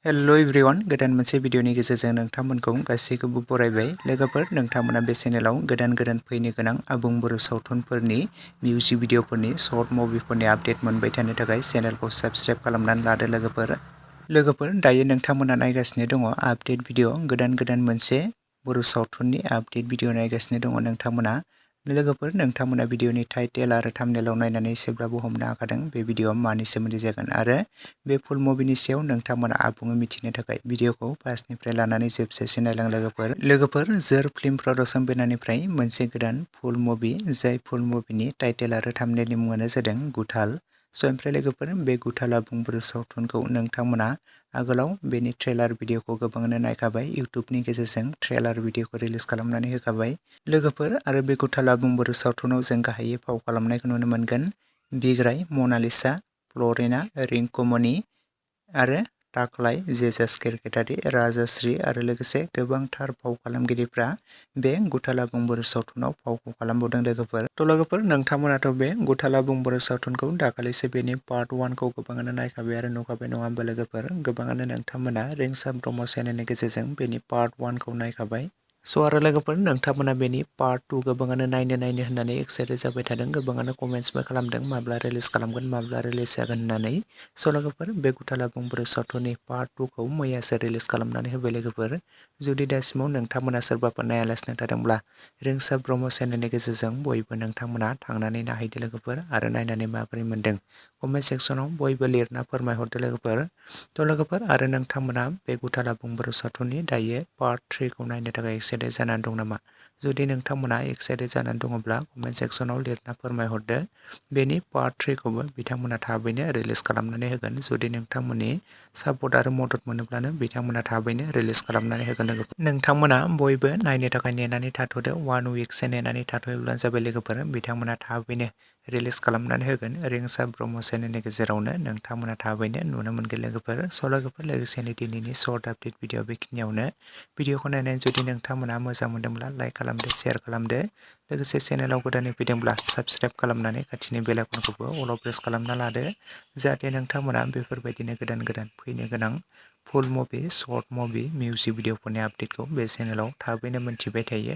hello everyone गोदान मोनसे भिडिअनि गेजेरजों नोंथांमोनखौ गासैखौबो बरायबाय लोगोफोर नोंथांमोना बे चेनेलाव गोदान फैनो गोनां आबुं बर' सावथुनफोरनि मिउजिक भिडिअफोरनि शर्ट मुभिफोरनि आपडेट मोनबाय थानो थाखाय चेनेलखौ साबस्क्राइब खालामनानै लादो लोगोफोर दायो नोंथांमोना नायगासिनो दङ आपडेट भिडिअ गोदान मोनसे बर' सावथुननि आपडेट भिडिअ नायगासिनो दङ नोंथांमोना भिडिअनि टाइटेल आरो थाम्बनेलाव नायनानै एसेब्लाबो हमनो हाखादों बे भिडिअआ मानि सोमोन्दै जागोन आरो बे फुल मुभिनि सायाव नोंथांमोना आबुङै मिथिनो थाखाय भिडिअखौ फार्स्टनिफ्राय लानानै जोबजासिम नायलां लोगोफोर जोर फिल्म प्रडाक्शन बेनारनिफ्राय मोनसे गोदान फुल मुभि जाय फुल मुभिनि टाइटेल आरो थाम्बनेलनि मुङानो जादों गुथाल ओमफ्राय लोगोफोर बे गुथाल आबुं बर' सावथुनखौ नोंथांमोना आगोलाव बेनि ट्रेलार भिडिअखौ गोबाङानो नायखाबाय इउट्युबनि गेजेरजों ट्रेलार भिडिअखौ रिलिज खालामनानै होखाबाय लोगोफोर आरो बे गुथाल आबुं बर' सावथुनाव जों गाहायै फाव खालामनायखौ नुनो मोनगोन बिग्राय मनालिसा फ्लरिना रिंकुमनि आरो टाक्लाय जेजास क्रिकेटारि राजाश्री आरो लोगोसे गोबांथार फाव खालामगिरिफ्रा बे गुथाल आबुं बर' सावथुनाव फावखौ खालामबावदों लोगोफोर नोंथांमोनाथ' बे गुथाल आबुं बर' सावथुनखौ दाखालिसो बेनि पार्ट 1 खौ गोबाङानो नायखाबाय आरो नुखाबाय नङा होमबा लोगोफोर गोबाङानो नोंथांमोना रिंसार ब्रह्म चेनेलनि गेजेरजों बेनि पार्ट 1 खौ नायखाबाय आरो लोगोफोर नोंथांमोना बेनि पार्ट 2 गोबाङानो नायनो होननानै एक्साइटेड जाबाय थादों गोबाङानो कमेन्ट्सबो खालामदों माब्ला रिलिज खालामगोन माब्ला रिलिज जागोन होननानै लोगोफोर बे गुथाल आबुं बर' सावथुननि पार्ट 2 खौ मैयासो रिलिज खालामनानै होबाय लोगोफोर जुदि दासिमाव नोंथांमोना सोरबाफोर नायालासिनो थादोंब्ला रिंसार ब्रह्म चेनेलनि गेजेरजों बयबो नोंथांमोना थांनानै नायहैदो लोगोफोर आरो नायनानै माबोरै मोनदों कमेन्ट सेक्सनाव बयबो लिरना फोरमायहरदो लोगोफोर आरो नोंथांमोना बे गुथाल आबुं बर' सावथुननि दायो पार्ट 3 खौ नायनो थाखाय एक्साइटेड जानानै दं नामा जुदि नोंथांमोना एक्साइटेड जानानै दङब्ला कमेन्ट सेक्सनाव लिरना फोरमायहरदो बेनि पार्ट 3 खौबो बिथांमोना थाबैनो रिलिज खालामनानै होगोन जुदि नोंथांमोननि सापर्ट आरो मदद मोनोब्लानो बिथांमोना थाबैनो रिलिज खालामनानै होगोन नोंथांमोना बयबो नायनो थाखाय नेनानै थाथ'दो 1 विकसो नेनानै थाथ'योब्लानो जाबाय लोगोफोर बिथांमोना थाबैनो रिलिज खालामनानै होगोन रिंसार ब्रह्म चेनेलनि गेजेरावनो नोंथांमोना थाबैनो नुनो मोनगोन लोगोफोर लोगोसेनो दिनैनि शर्ट आपडेट भिडिअ बेखिनियावनो भिडिअखौ नायनानै जुदि नोंथांमोना मोजां मोनदोंब्ला लाइक खालामदो शेयार खालामदो लोगोसे चेनेलाव गोदानै फैदोंब्ला साबस्क्राइब खालामनानै खाथिनि बेल आइकनखौबो अल प्रेस खालामना लादो जाहाथे नोंथांमोना बेफोरबायदिनो गोदान फैनो गोनां फुल मुभि शर्ट मुभि मिउजिक भिडिअफोरनि आपडेटखौ बे चेनेलाव थाबैनो मोनथिबाय थायो